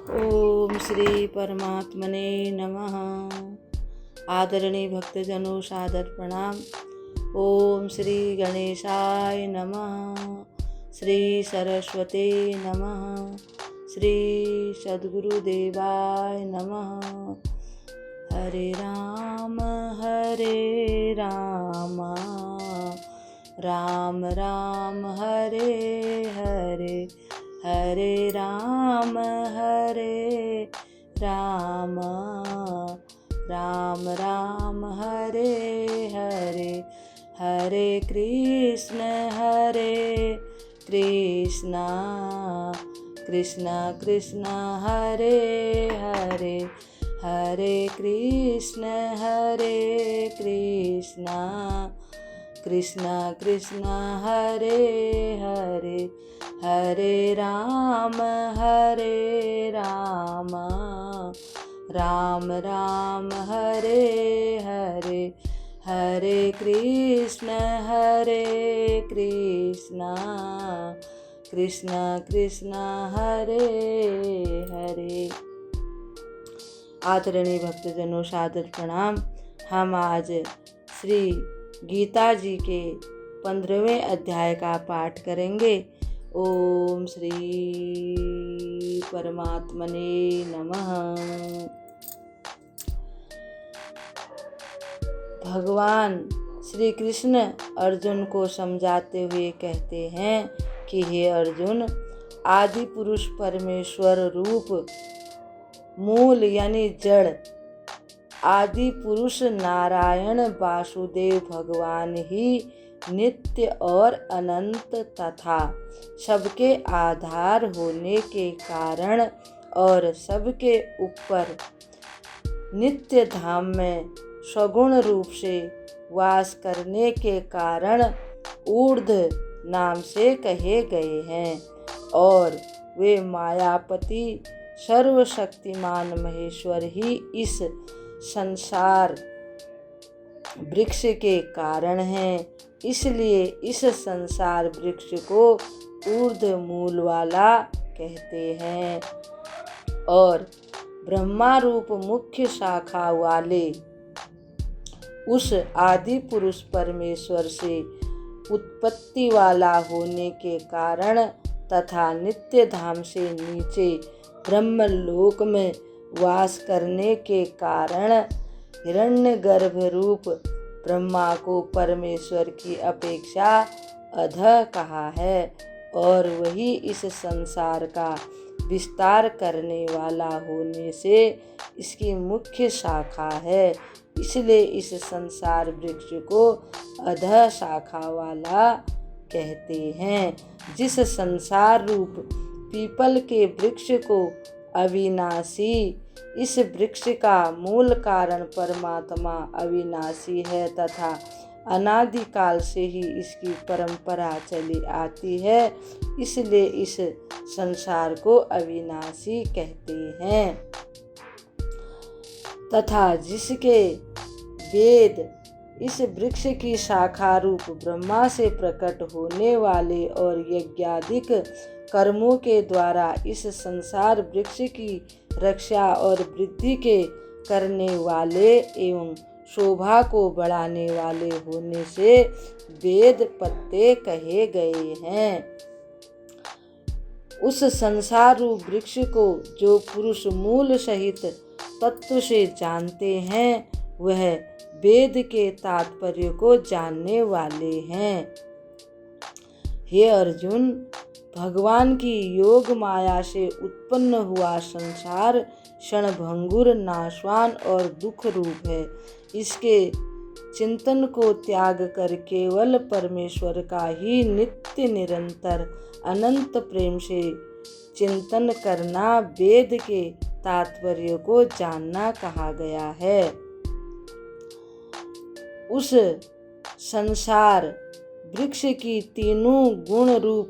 ओम श्री परमात्मने नमः। आदरणीय भक्तजनों सादर प्रणाम। ओम श्री गणेशाय नमः। श्री सरस्वती नमः। श्री सद्गुरुदेवाय नमः। हरे राम राम राम हरे हरे, हरे राम राम राम हरे हरे, हरे कृष्ण कृष्ण कृष्ण हरे हरे, हरे कृष्ण कृष्ण कृष्ण हरे हरे, हरे राम राम राम हरे हरे, हरे कृष्ण कृष्ण कृष्ण हरे हरे। आदरणीय भक्तजनों सादर प्रणाम। हम आज श्री गीता जी के 15वें अध्याय का पाठ करेंगे। ओम श्री परमात्मने नमः। भगवान श्री कृष्ण अर्जुन को समझाते हुए कहते हैं कि हे अर्जुन, आदि पुरुष परमेश्वर रूप मूल यानी जड़ आदि पुरुष नारायण वासुदेव भगवान ही नित्य और अनंत तथा सबके आधार होने के कारण और सबके ऊपर नित्य धाम में सगुण रूप से वास करने के कारण ऊर्ध नाम से कहे गए हैं और वे मायापति सर्वशक्तिमान महेश्वर ही इस संसार वृक्ष के कारण हैं। इसलिए इस संसार वृक्ष को ऊर्ध्व मूल वाला कहते हैं और ब्रह्मा रूप मुख्य शाखा वाले उस आदि पुरुष परमेश्वर से उत्पत्ति वाला होने के कारण तथा नित्य धाम से नीचे ब्रह्मलोक में वास करने के कारण हिरण्यगर्भ रूप ब्रह्मा को परमेश्वर की अपेक्षा अधः कहा है और वही इस संसार का विस्तार करने वाला होने से इसकी मुख्य शाखा है। इसलिए इस संसार वृक्ष को अधः शाखा वाला कहते हैं। जिस संसार रूप पीपल के वृक्ष को अविनाशी, इस वृक्ष का मूल कारण परमात्मा अविनाशी है तथा अनादिकाल से ही इसकी परंपरा चली आती है, इसलिए इस संसार को अविनाशी कहते हैं। तथा जिसके वेद इस वृक्ष की शाखा रूप ब्रह्मा से प्रकट होने वाले और यज्ञादिक कर्मों के द्वारा इस संसार वृक्ष की रक्षा और वृद्धि के करने वाले एवं शोभा को बढ़ाने वाले होने से वेद पत्ते कहे गए हैं। उस संसार रूप वृक्ष को जो पुरुष मूल सहित तत्व से जानते हैं वह वेद के तात्पर्य को जानने वाले हैं। हे अर्जुन, भगवान की योग माया से उत्पन्न हुआ संसार क्षणभंगुर, नाशवान और दुख रूप है। इसके चिंतन को त्याग कर केवल परमेश्वर का ही नित्य निरंतर अनंत प्रेम से चिंतन करना वेद के तात्पर्य को जानना कहा गया है। उस संसार वृक्ष की तीनों गुण रूप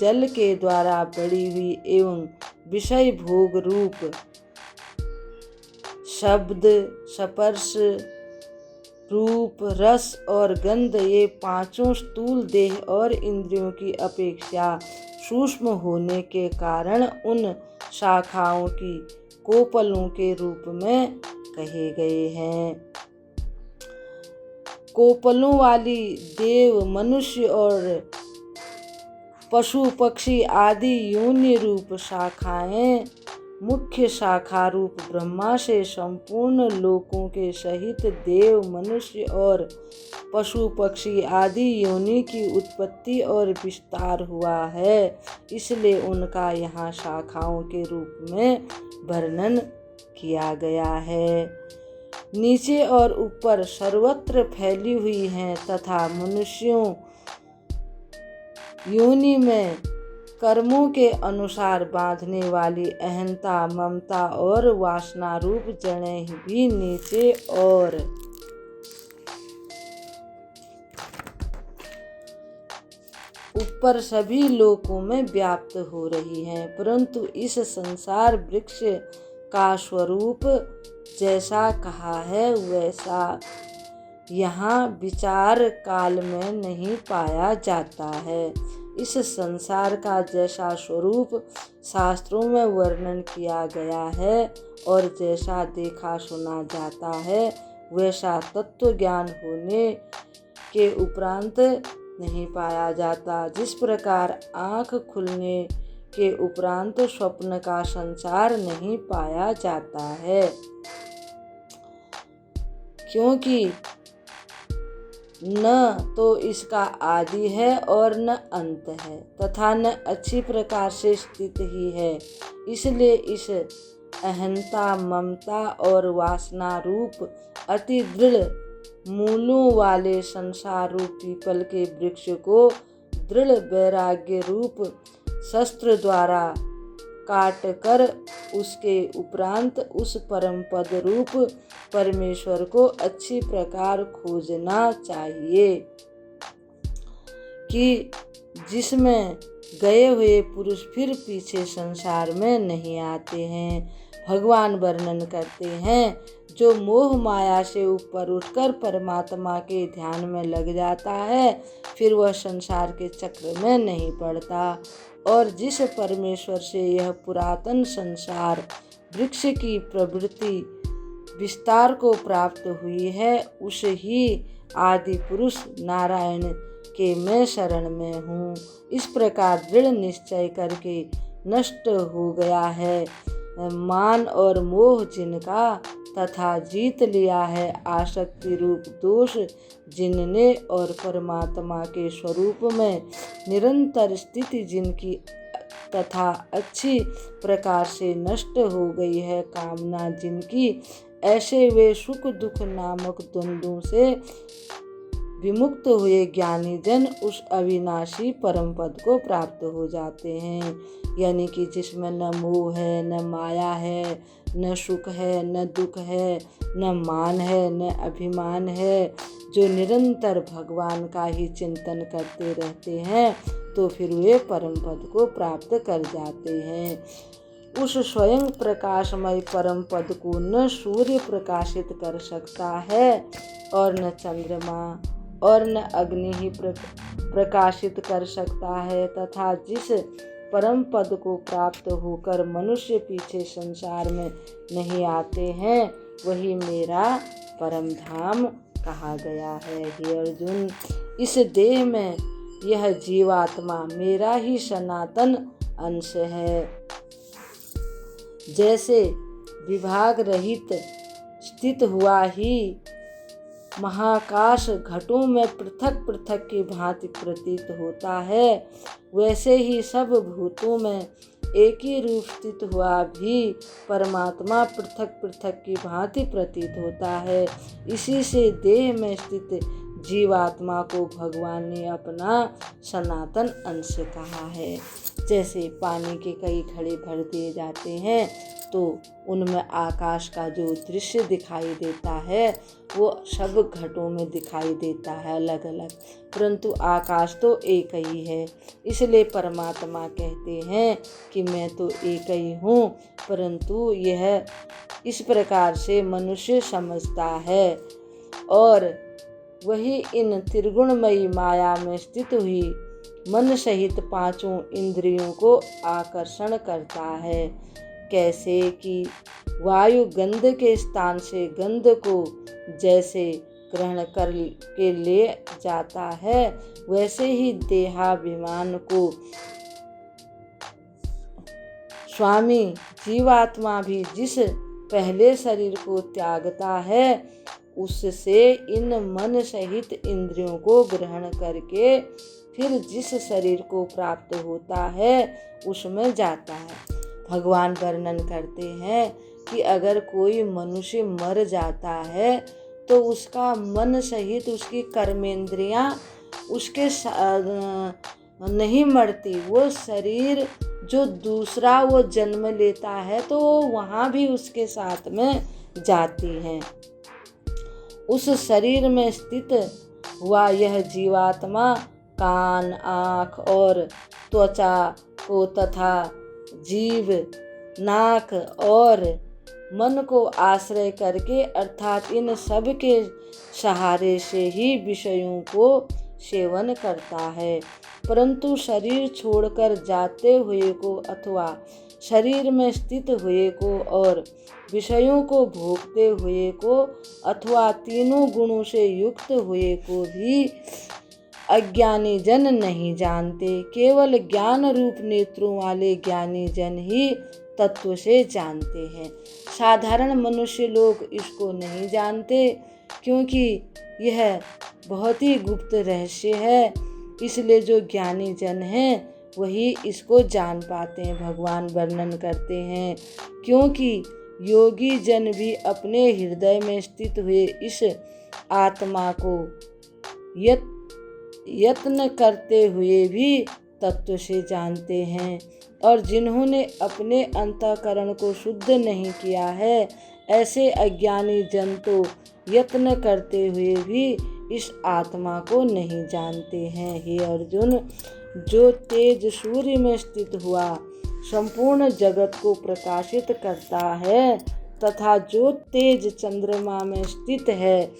जल के द्वारा बढ़ी हुई एवं विषय भोग रूप शब्द, स्पर्श, रूप, रस और गंध ये पांचों स्थूल देह और इंद्रियों की अपेक्षा सूक्ष्म होने के कारण उन शाखाओं की कोपलों के रूप में कहे गए हैं। कोपलों वाली देव, मनुष्य और पशु पक्षी आदि योनि रूप शाखाएं मुख्य शाखा रूप ब्रह्मा से संपूर्ण लोकों के सहित देव, मनुष्य और पशु पक्षी आदि योनि की उत्पत्ति और विस्तार हुआ है, इसलिए उनका यहाँ शाखाओं के रूप में वर्णन किया गया है। नीचे और ऊपर सर्वत्र फैली हुई हैं तथा मनुष्यों योनि में कर्मों के अनुसार बांधने वाली अहंता, ममता और वासना रूप जड़ें भी नीचे और ऊपर सभी लोकों में व्याप्त हो रही हैं, परंतु इस संसार वृक्ष का स्वरूप जैसा कहा है वैसा यहाँ विचार काल में नहीं पाया जाता है। इस संसार का जैसा स्वरूप शास्त्रों में वर्णन किया गया है और जैसा देखा सुना जाता है वैसा तत्व ज्ञान होने के उपरांत नहीं पाया जाता। जिस प्रकार आँख खुलने के उपरांत स्वप्न का संचार नहीं पाया जाता है, क्योंकि न तो इसका आदि है और न अंत है तथा न अच्छी प्रकार से स्थित ही है। इसलिए इस अहंता, ममता और वासना रूप अति दृढ़ मूलों वाले संसार रूप पीपल के वृक्ष को दृढ़ वैराग्य रूप शस्त्र द्वारा काट कर उसके उपरांत उस परम पद रूप परमेश्वर को अच्छी प्रकार खोजना चाहिए कि जिसमें गए हुए पुरुष फिर पीछे संसार में नहीं आते हैं। भगवान वर्णन करते हैं, जो मोह माया से ऊपर उठकर परमात्मा के ध्यान में लग जाता है फिर वह संसार के चक्र में नहीं पड़ता, और जिस परमेश्वर से यह पुरातन संसार वृक्ष की प्रवृत्ति विस्तार को प्राप्त हुई है उस ही आदि पुरुष नारायण के मैं शरण में हूँ। इस प्रकार दृढ़ निश्चय करके नष्ट हो गया है मान और मोह जिनका, तथा जीत लिया है आसक्ति रूप दोष जिनने, और परमात्मा के स्वरूप में निरंतर स्थिति जिनकी तथा अच्छी प्रकार से नष्ट हो गई है कामना जिनकी, ऐसे वे सुख दुख नामक द्वंद्वों से विमुक्त हुए ज्ञानी जन उस अविनाशी परम पद को प्राप्त हो जाते हैं। यानी कि जिसमें न मोह है, न माया है, न सुख है, न दुख है, न मान है, न अभिमान है, जो निरंतर भगवान का ही चिंतन करते रहते हैं तो फिर वे परम पद को प्राप्त कर जाते हैं। उस स्वयं प्रकाशमय परम पद को न सूर्य प्रकाशित कर सकता है और न चंद्रमा और न अग्नि ही प्रकाशित कर सकता है, तथा जिस परम पद को प्राप्त होकर मनुष्य पीछे संसार में नहीं आते हैं वही मेरा परम धाम कहा गया है। हे अर्जुन, इस देह में यह जीवात्मा मेरा ही सनातन अंश है। जैसे विभाग रहित स्थित हुआ ही महाकाश घटों में पृथक पृथक की भांति प्रतीत होता है, वैसे ही सब भूतों में एक ही रूप स्थित हुआ भी परमात्मा पृथक पृथक की भांति प्रतीत होता है। इसी से देह में स्थित जीवात्मा को भगवान ने अपना सनातन अंश कहा है। जैसे पानी के कई घड़े भर दिए जाते हैं तो उनमें आकाश का जो दृश्य दिखाई देता है वो सब घटों में दिखाई देता है अलग अलग, परंतु आकाश तो एक ही है। इसलिए परमात्मा कहते हैं कि मैं तो एक ही हूँ, परंतु यह इस प्रकार से मनुष्य समझता है। और वही इन त्रिगुणमयी माया में स्थित हुई मन सहित पांचों इंद्रियों को आकर्षण करता है। कैसे कि वायु गंध के स्थान से गंध को जैसे ग्रहण कर के ले जाता है, वैसे ही देहाभिमान को स्वामी जीवात्मा भी जिस पहले शरीर को त्यागता है, उससे इन मन सहित इंद्रियों को ग्रहण करके फिर जिस शरीर को प्राप्त होता है उसमें जाता है। भगवान वर्णन करते हैं कि अगर कोई मनुष्य मर जाता है तो उसका मन सहित उसकी कर्मेंद्रियां उसके नहीं मरती। वो शरीर जो दूसरा वो जन्म लेता है तो वहाँ भी उसके साथ में जाती हैं। उस शरीर में स्थित हुआ यह जीवात्मा कान, आँख और त्वचा को तथा जीव, नाक और मन को आश्रय करके अर्थात इन सब के सहारे से ही विषयों को सेवन करता है। परंतु शरीर छोड़कर जाते हुए को अथवा शरीर में स्थित हुए को और विषयों को भोगते हुए को अथवा तीनों गुणों से युक्त हुए को भी अज्ञानी जन नहीं जानते। केवल ज्ञान रूप नेत्रों वाले ज्ञानी जन ही तत्व से जानते हैं। साधारण मनुष्य लोग इसको नहीं जानते, क्योंकि यह बहुत ही गुप्त रहस्य है। इसलिए जो ज्ञानी जन हैं वही इसको जान पाते हैं। भगवान वर्णन करते हैं, क्योंकि योगी जन भी अपने हृदय में स्थित हुए इस आत्मा को यत्न करते हुए भी तत्व से जानते हैं, और जिन्होंने अपने अंतःकरण को शुद्ध नहीं किया है, ऐसे अज्ञानी जन तो यत्न करते हुए भी इस आत्मा को नहीं जानते हैं। हे अर्जुन, जो तेज सूर्य में स्थित हुआ संपूर्ण जगत को प्रकाशित करता है तथा जो तेज चंद्रमा में स्थित है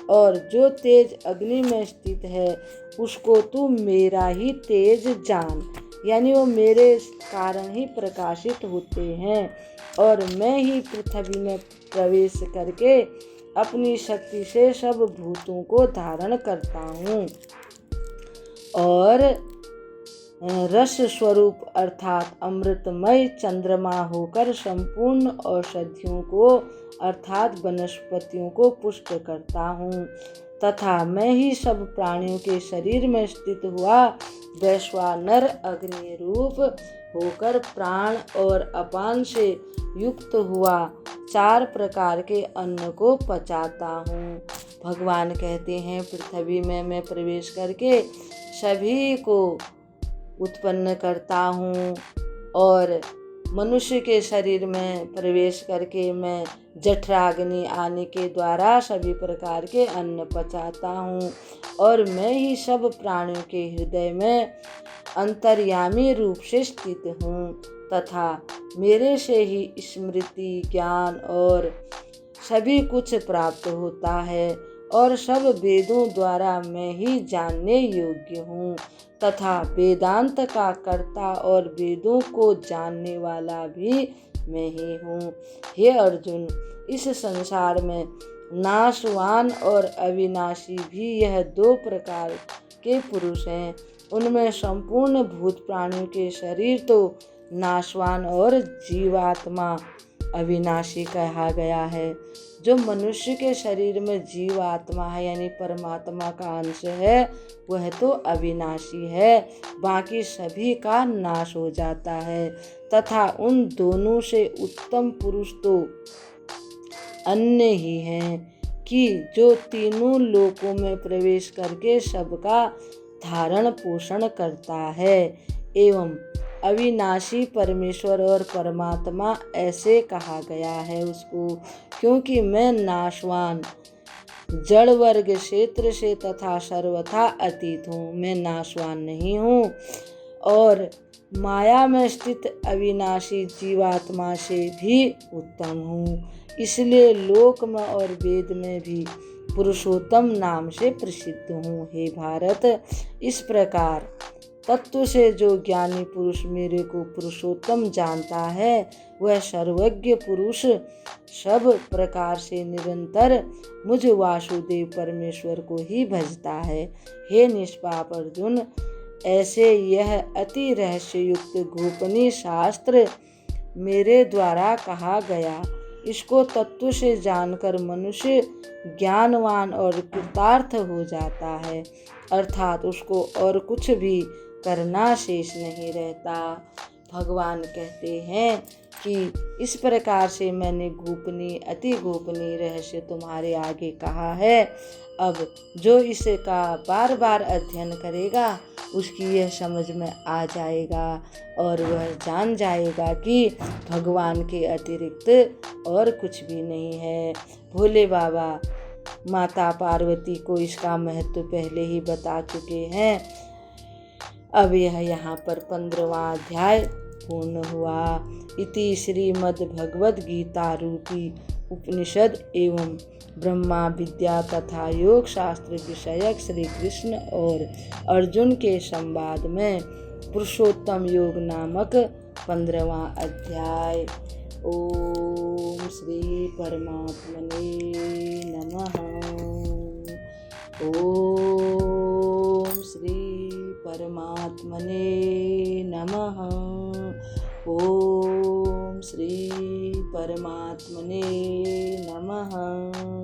और जो तेज अग्नि में स्थित है, उसको तू मेरा ही तेज जान। यानी वो मेरे कारण ही प्रकाशित होते हैं, और मैं ही पृथ्वी में प्रवेश करके अपनी शक्ति से सब भूतों को धारण करता हूँ और रस स्वरूप अर्थात अमृतमय चंद्रमा होकर संपूर्ण औषधियों को अर्थात वनस्पतियों को पुष्ट करता हूँ, तथा मैं ही सब प्राणियों के शरीर में स्थित हुआ वैश्वानर अग्नि रूप होकर प्राण और अपान से युक्त हुआ 4 प्रकार के अन्न को पचाता हूँ। भगवान कहते हैं, पृथ्वी में मैं प्रवेश करके सभी को उत्पन्न करता हूँ और मनुष्य के शरीर में प्रवेश करके मैं जठराग्नि आने के द्वारा सभी प्रकार के अन्न पचाता हूँ, और मैं ही सब प्राणियों के हृदय में अंतर्यामी रूप से स्थित हूँ, तथा मेरे से ही स्मृति, ज्ञान और सभी कुछ प्राप्त होता है, और सब वेदों द्वारा मैं ही जानने योग्य हूँ, तथा वेदांत का कर्ता और वेदों को जानने वाला भी मैं ही हूँ। हे अर्जुन, इस संसार में नाशवान और अविनाशी भी यह 2 प्रकार के पुरुष हैं। उनमें संपूर्ण भूत प्राणियों के शरीर तो नाशवान और जीवात्मा अविनाशी कहा गया है। जो मनुष्य के शरीर में जीवात्मा है यानी परमात्मा का अंश है, वह तो अविनाशी है, बाकी सभी का नाश हो जाता है, तथा उन दोनों से उत्तम पुरुष तो अन्य ही हैं कि जो तीनों लोकों में प्रवेश करके सबका धारण पोषण करता है। एवं अविनाशी परमेश्वर और परमात्मा ऐसे कहा गया है उसको, क्योंकि मैं नाशवान जड़ वर्ग क्षेत्र से तथा सर्वथा अतीत हूँ। मैं नाशवान नहीं हूँ और माया में स्थित अविनाशी जीवात्मा से भी उत्तम हूँ। इसलिए लोक में और वेद में भी पुरुषोत्तम नाम से प्रसिद्ध हूँ। हे भारत, इस प्रकार तत्व से जो ज्ञानी पुरुष मेरे को पुरुषोत्तम जानता है, वह सर्वज्ञ पुरुष सब प्रकार से निरंतर मुझ वासुदेव परमेश्वर को ही भजता है। हे निष्पाप अर्जुन, ऐसे यह अति रहस्ययुक्त गोपनीय शास्त्र मेरे द्वारा कहा गया। इसको तत्व से जानकर मनुष्य ज्ञानवान और कृतार्थ हो जाता है, अर्थात उसको और कुछ भी करना शेष नहीं रहता। भगवान कहते हैं कि इस प्रकार से मैंने गोपनीय अति गोपनीय रहस्य तुम्हारे आगे कहा है। अब जो इसका बार बार अध्ययन करेगा उसकी यह समझ में आ जाएगा और वह जान जाएगा कि भगवान के अतिरिक्त और कुछ भी नहीं है। भोले बाबा माता पार्वती को इसका महत्व पहले ही बता चुके हैं। अब यह यहाँ पर 15वां अध्याय पूर्ण हुआ। इति श्रीमद् भगवद गीता रूपी उपनिषद एवं ब्रह्मा विद्या तथा योग शास्त्र विषयक श्री कृष्ण और अर्जुन के संवाद में पुरुषोत्तम योग नामक 15वां अध्याय। ओम श्री परमात्मने नमः। ओम श्री परमात्मने नमः। ओम श्री परमात्मने नमः।